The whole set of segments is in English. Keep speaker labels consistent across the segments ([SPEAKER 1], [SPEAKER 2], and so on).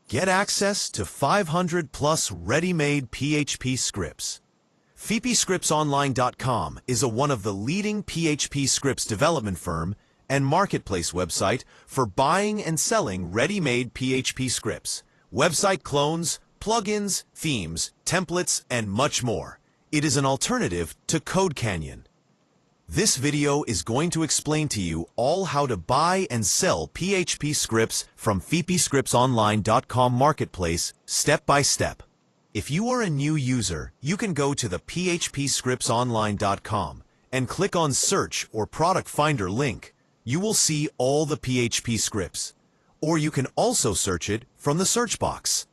[SPEAKER 1] Get access to 500 plus ready-made PHP scripts. PHPscriptsonline.com is one of the leading PHP scripts development firm and marketplace website for buying and selling ready-made PHP scripts, website clones, plugins, themes, templates, and much more. It is an alternative to Code Canyon. This video is going to explain to you all how to buy and sell PHP scripts from PHPscriptsonline.com marketplace step by step. If you are a new user, you can go to the PHPscriptsonline.com and click on Search or Product Finder link. You will see all the PHP scripts, or you can also search it from the search box.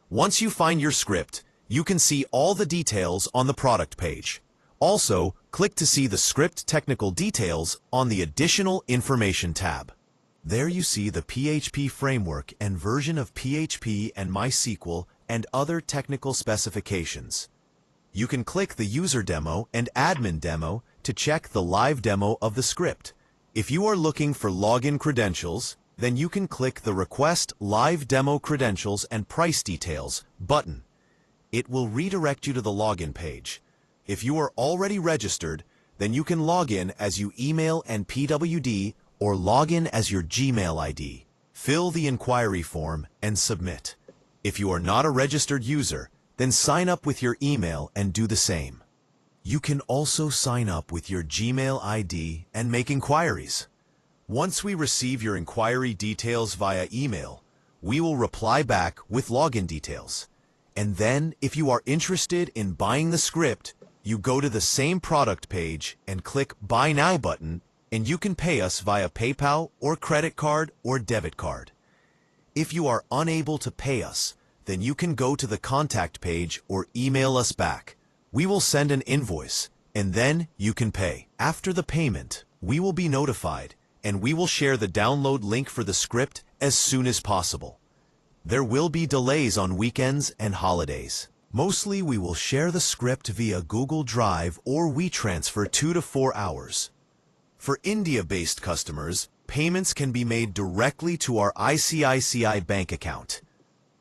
[SPEAKER 1] Once you find your script, you can see all the details on the product page. Also, click to see the script technical details on the Additional Information tab. There you see the PHP framework and version of PHP and MySQL and other technical specifications. You can click the user demo and admin demo to check the live demo of the script. If you are looking for login credentials, then you can click the Request Live Demo Credentials and Price Details button. It will redirect you to the login page. If you are already registered, then you can log in as your email and PWD or log in as your Gmail ID. Fill the inquiry form and submit. If you are not a registered user, then sign up with your email and do the same. You can also sign up with your Gmail ID and make inquiries. Once we receive your inquiry details via email, we will reply back with login details. And then, if you are interested in buying the script, you go to the same product page and click Buy Now button, and you can pay us via PayPal or credit card or debit card. If you are unable to pay us, then you can go to the contact page or email us back. We will send an invoice, and then you can pay. After the payment, we will be notified, and we will share the download link for the script as soon as possible. There will be delays on weekends and holidays. Mostly we will share the script via Google Drive or WeTransfer 2 to 4 hours. For India-based customers, payments can be made directly to our ICICI bank account.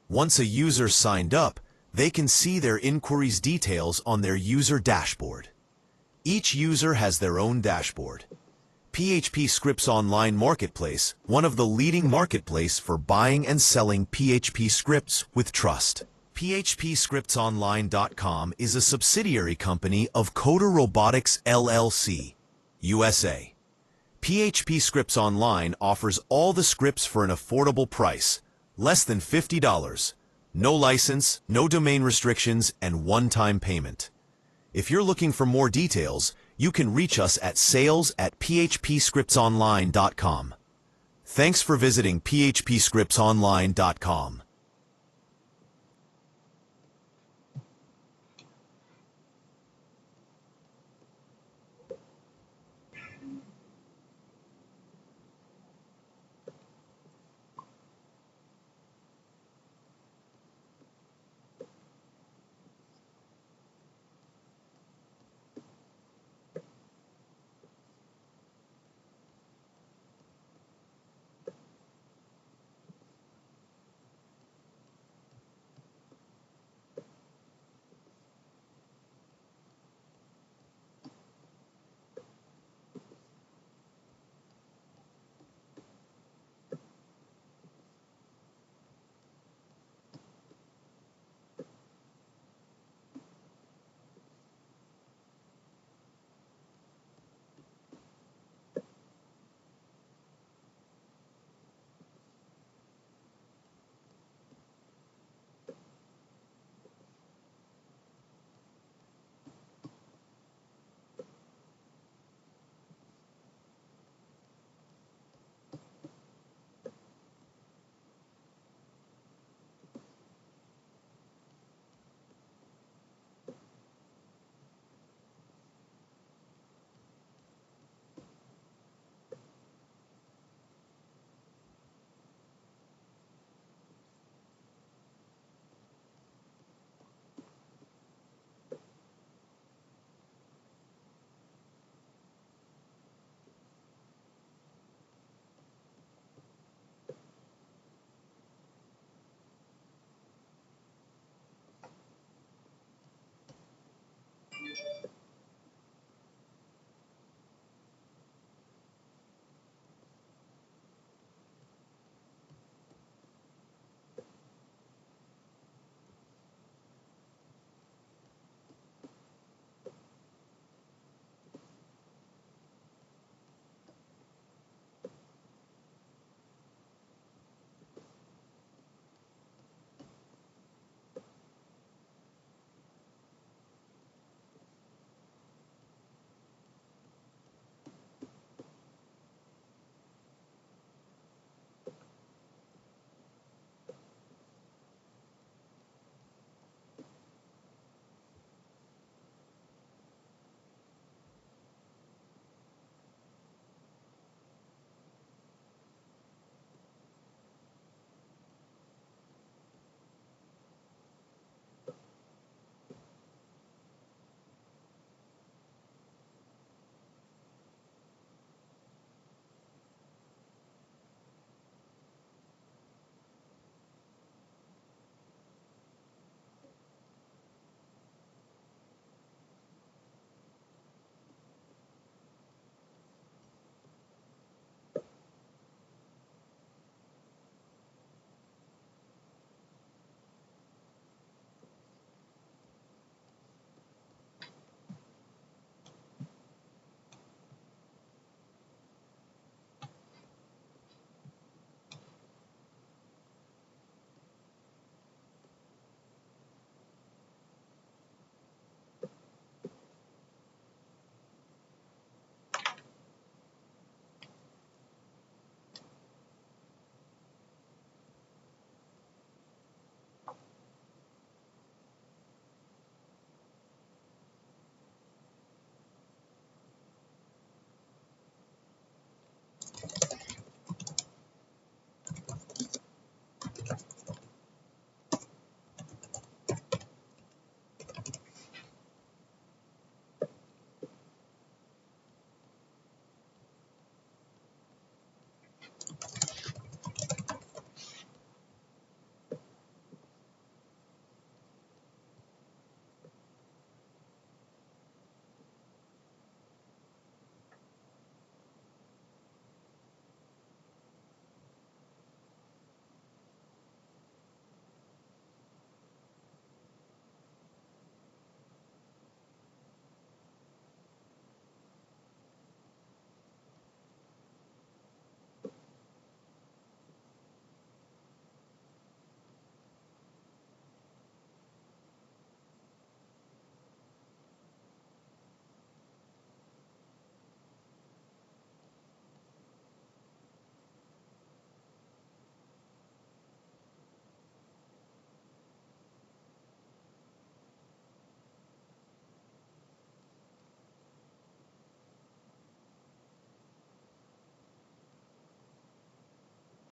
[SPEAKER 1] Once a user signed up, they can see their inquiries details on their user dashboard. Each user has their own dashboard. PHP Scripts Online Marketplace, one of the leading marketplace for buying and selling PHP scripts with trust. PHPscriptsonline.com is a subsidiary company of Coder Robotics LLC, USA. PHP Scripts Online offers all the scripts for an affordable price, less than $50, no license, no domain restrictions, and one-time payment. If you're looking for more details, you can reach us at sales@phpscriptsonline.com. Thanks for visiting phpscriptsonline.com.